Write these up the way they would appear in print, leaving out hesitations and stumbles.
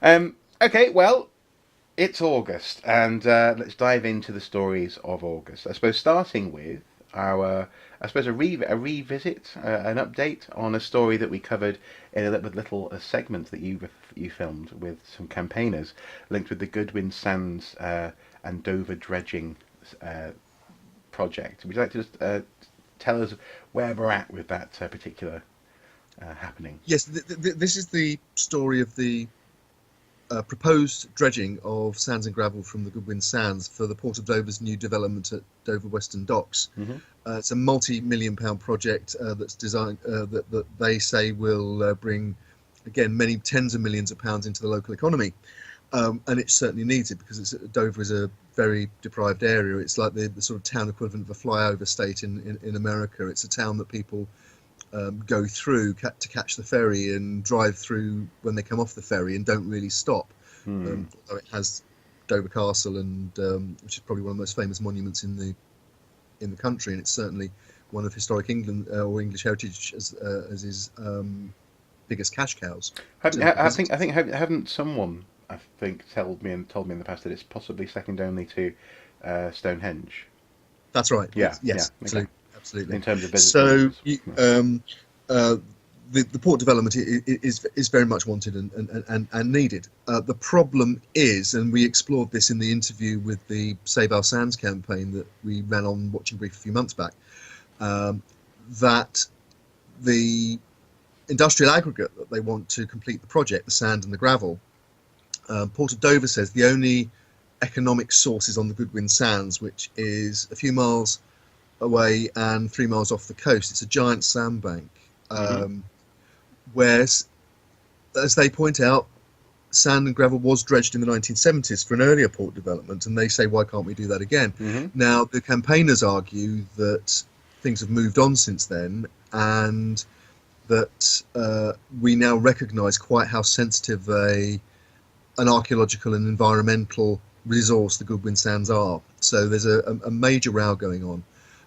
Okay, well, it's August, and let's dive into the stories of August. I suppose starting with I suppose a revisit, an update on a story that we covered in a little segment that you filmed with some campaigners linked with the Goodwin Sands and Dover dredging uh, project. Would you like to just tell us where we're at with that particular happening? Yes, this is the story of the proposed dredging of sands and gravel from the Goodwin Sands for the Port of Dover's new development at Dover Western Docks. Hmm. It's a multi-million-pound project that's designed that they say will bring, again, many tens of millions of pounds into the local economy, and it certainly needs it because Dover is a very deprived area. It's like the sort of town equivalent of a flyover state in America. It's a town that people go through to catch the ferry and drive through when they come off the ferry and don't really stop. Although it has Dover Castle and which is probably one of the most famous monuments in the country, and it's certainly one of historic England or English heritage as his biggest cash cows. Haven't someone told me in the past that it's possibly second only to Stonehenge. That's right. Yeah, Yes, yeah, okay. absolutely. In terms of business. So Models. the port development is very much wanted and needed. The problem is, and we explored this in the interview with the Save Our Sands campaign that we ran on Watching Brief a few months back, that the industrial aggregate that they want to complete the project, the sand and the gravel, Port of Dover says the only economic source is on the Goodwin Sands, which is a few miles away and 3 miles off the coast. It's a giant sandbank. Whereas, as they point out, sand and gravel was dredged in the 1970s for an earlier port development, and they say, why can't we do that again? Now, the campaigners argue that things have moved on since then, and that we now recognise quite how sensitive an archaeological and environmental resource the Goodwin Sands are. So there's a major row going on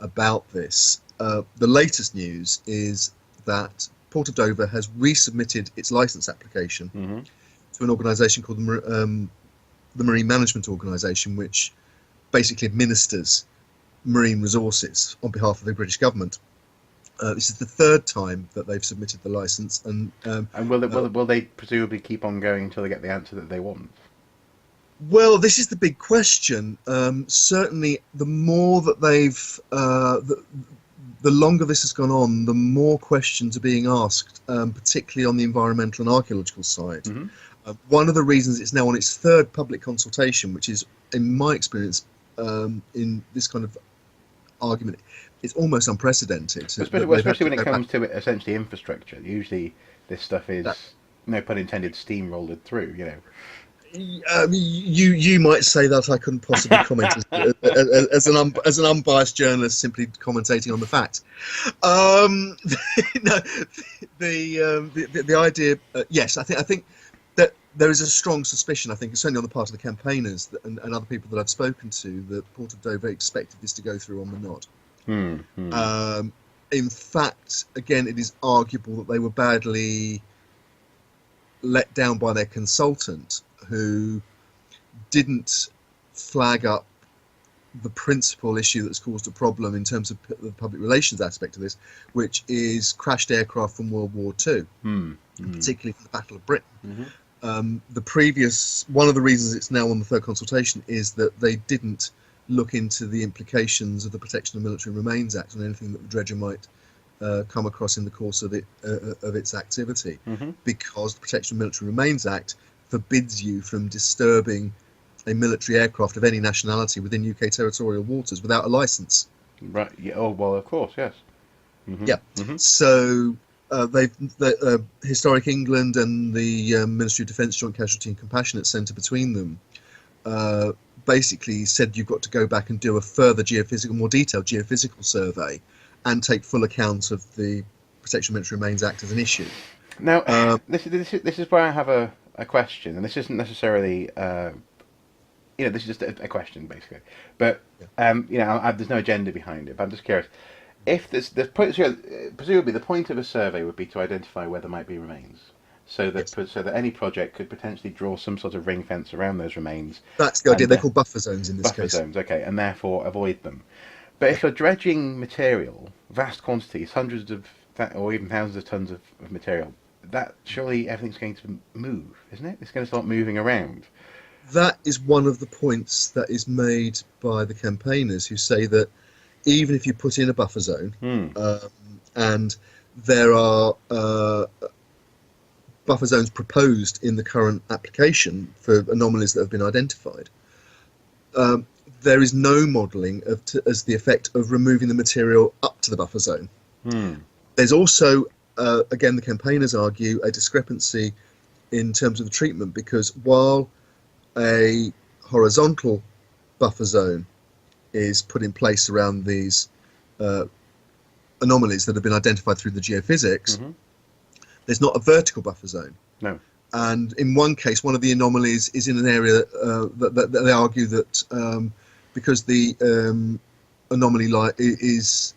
about this. The latest news is that Port of Dover has resubmitted its licence application to an organisation called the Marine Management Organisation, which basically administers marine resources on behalf of the British government. This is the third time that they've submitted the licence, and will they presumably keep on going until they get the answer that they want? Well, this is the big question. Certainly, the more that the longer this has gone on, the more questions are being asked, particularly on the environmental and archaeological side. One of the reasons it's now on its third public consultation, which is, in my experience, in this kind of argument, it's almost unprecedented. Especially when it comes to essentially infrastructure. Usually, this stuff is, no pun intended, steamrolled through. You might say that. I couldn't possibly comment as an unbiased journalist, simply commentating on the facts. No, the idea. Yes, I think that there is a strong suspicion. I think certainly on the part of the campaigners and other people that I've spoken to, that Port of Dover expected this to go through on the nod. In fact, again, it is arguable that they were badly let down by their consultant, who didn't flag up the principal issue that's caused a problem in terms of the public relations aspect of this, which is crashed aircraft from World War II, particularly from the Battle of Britain. One of the reasons it's now on the third consultation is that they didn't look into the implications of the Protection of Military Remains Act on anything that the dredger might come across in the course of its activity, because the Protection of Military Remains Act forbids you from disturbing a military aircraft of any nationality within UK territorial waters without a licence. Right. Yeah. Oh well, of course, yes. Yeah. So Historic England and the Ministry of Defence Joint Casualty and Compassionate Centre between them basically said you've got to go back and do a further more detailed geophysical survey and take full account of the Protection of Military Remains Act as an issue. Now, this is where I have a question, and this isn't necessarily, this is just a question basically. But there's no agenda behind it. But I'm just curious if presumably the point of a survey would be to identify where there might be remains. so that any project could potentially draw some sort of ring fence around those remains. That's the idea. They're called buffer zones in this Buffer case. zones, okay, and therefore avoid them. But if you're dredging material, vast quantities, hundreds of or even thousands of tons of material, that surely everything's going to move, isn't it? It's going to start moving around. That is one of the points that is made by the campaigners, who say that even if you put in a buffer zone, and there are buffer zones proposed in the current application for anomalies that have been identified, there is no modelling as the effect of removing the material up to the buffer zone. There's also, again, the campaigners argue, a discrepancy in terms of the treatment, because while a horizontal buffer zone is put in place around these anomalies that have been identified through the geophysics, there's not a vertical buffer zone. No. And in one case, one of the anomalies is in an area that they argue that because the anomaly is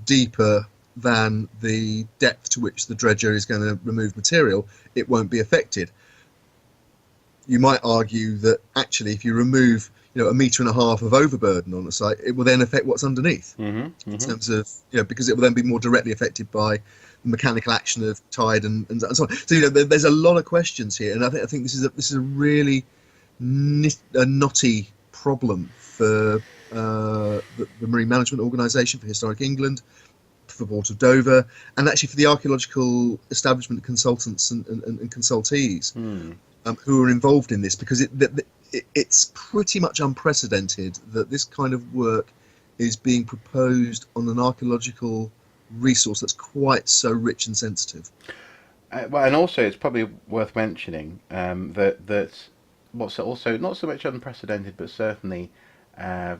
deeper than the depth to which the dredger is going to remove material, it won't be affected. You might argue that actually, if you remove, 1.5 meters of overburden on a site, it will then affect what's underneath in terms of, because it will then be more directly affected by the mechanical action of tide and so on. So there's a lot of questions here, and I think this is a really knotty problem for the Marine Management Organisation, for Historic England, for the Port of Dover, and actually for the archaeological establishment consultants and consultees who are involved in this, because it's pretty much unprecedented that this kind of work is being proposed on an archaeological resource that's quite so rich and sensitive. Well, and also it's probably worth mentioning that what's also not so much unprecedented, but certainly an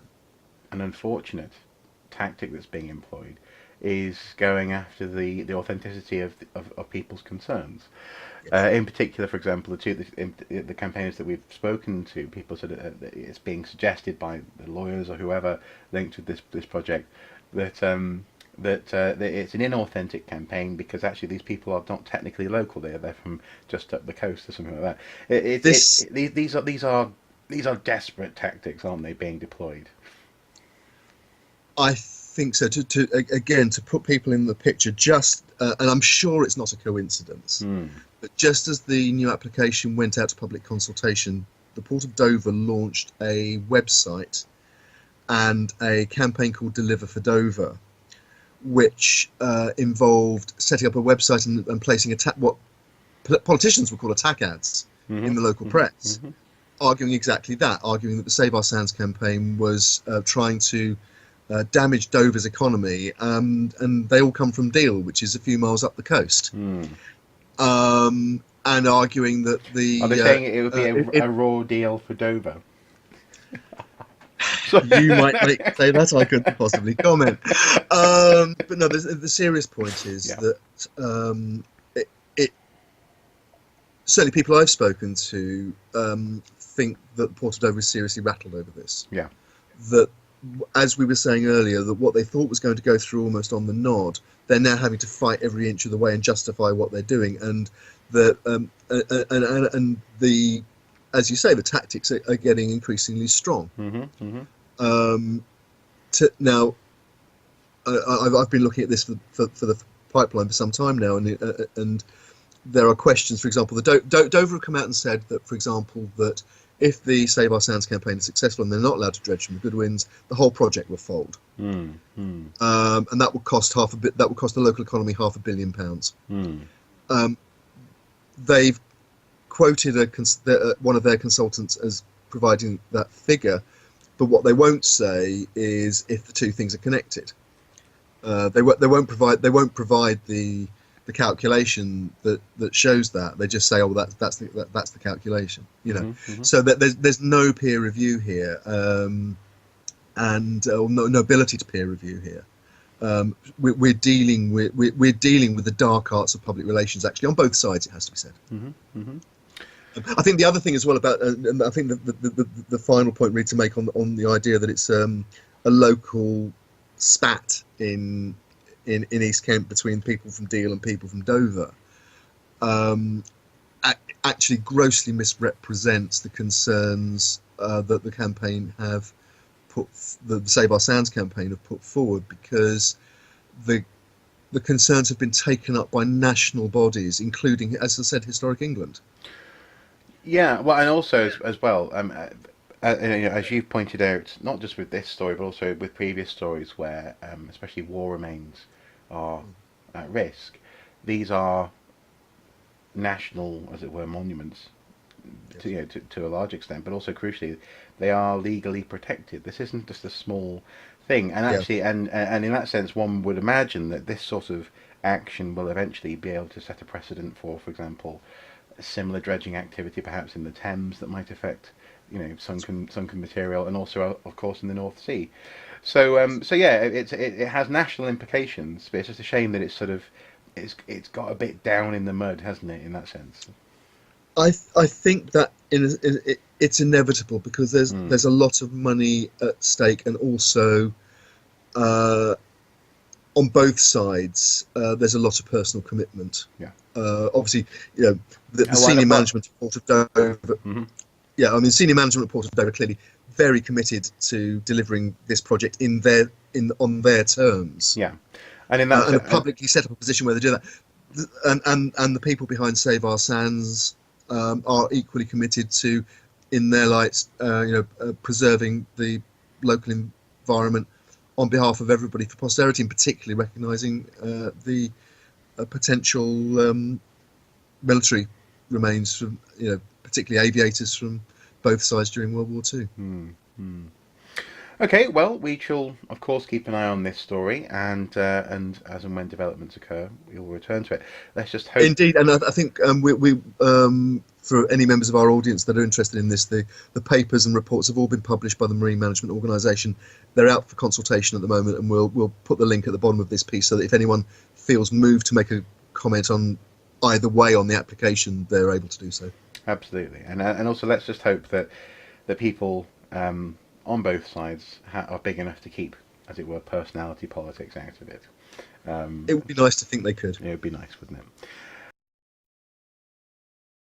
unfortunate tactic that's being employed is going after the authenticity of people's concerns. Yes. In particular, for example, the campaigners that we've spoken to, people said it's being suggested by the lawyers or whoever linked with this project that it's an inauthentic campaign because actually these people are not technically local. They're from just up the coast or something like that. These are desperate tactics, aren't they, being deployed? I think so. To put people in the picture, and I'm sure it's not a coincidence, but just as the new application went out to public consultation, the Port of Dover launched a website and a campaign called Deliver for Dover, which involved setting up a website and placing what politicians would call attack ads in the local press, arguing exactly that, arguing that the Save Our Sands campaign was trying to damage Dover's economy, and they all come from Deal, which is a few miles up the coast. And arguing that are they saying it would be a raw deal for Dover? You might say that, I couldn't possibly comment. But no, the serious point is that certainly people I've spoken to think that the Port of Dover is seriously rattled over this. Yeah. That, as we were saying earlier, that what they thought was going to go through almost on the nod, they're now having to fight every inch of the way and justify what they're doing, and as you say, the tactics are getting increasingly strong. Now, I've been looking at this for the pipeline for some time now, and there are questions. For example, Dover have come out and said that, for example, that if the Save Our Sands campaign is successful and they're not allowed to dredge from the Goodwins, the whole project will fold, and that will cost That will cost the local economy £500 million. They've quoted one of their consultants as providing that figure, but what they won't say is if the two things are connected. They won't provide the calculation that shows that. They just say, oh, that's the calculation, So that there's no peer review here, and no ability to peer review here. We're dealing with the dark arts of public relations, actually, on both sides, it has to be said. I think the other thing as well about, and I think the final point really to make on the idea that it's a local spat in East Kent between people from Deal and people from Dover. actually grossly misrepresents the concerns that the campaign have the Save Our Sands campaign have put forward, because the concerns have been taken up by national bodies, including, as I said, Historic England. Yeah, well, and also as well, as you've pointed out, not just with this story, but also with previous stories where, especially war remains are at risk. These are national, as it were, monuments, Yes. to, to a large extent, but also crucially, they are legally protected. This isn't just a small thing, and Yeah. actually, and in that sense, one would imagine that this sort of action will eventually be able to set a precedent for example, similar dredging activity, perhaps in the Thames, that might affect, sunken material, and also, of course, in the North Sea. So yeah, it has national implications, but it's just a shame that it's got a bit down in the mud, hasn't it, in that sense? I think that it's inevitable, because Mm, there's a lot of money at stake, and also uh, on both sides there's a lot of personal commitment. yeah. Obviously, the Oh, senior well, management report of Dover. mm-hmm. Yeah, I mean, senior management report of Dover clearly very committed to delivering this project on their terms, Yeah, and in that and have sense, publicly set up a position where they do that. And the people behind Save Our Sands are equally committed to, in their lights, preserving the local environment on behalf of everybody for posterity, and particularly recognising the potential military remains from, particularly aviators from both sides during World War Two. okay. Well, we shall, of course, keep an eye on this story, and as and when developments occur, we will return to it. Let's just hope. Indeed, and I think we for any members of our audience that are interested in this, the papers and reports have all been published by the Marine Management Organisation. They're out for consultation at the moment, and we'll put the link at the bottom of this piece, so that if anyone feels moved to make a comment on either way on the application, they're able to do so. Absolutely, and also let's just hope that the people on both sides are big enough to keep, as it were, personality politics out of it. It would be nice to think they could. It would be nice, wouldn't it?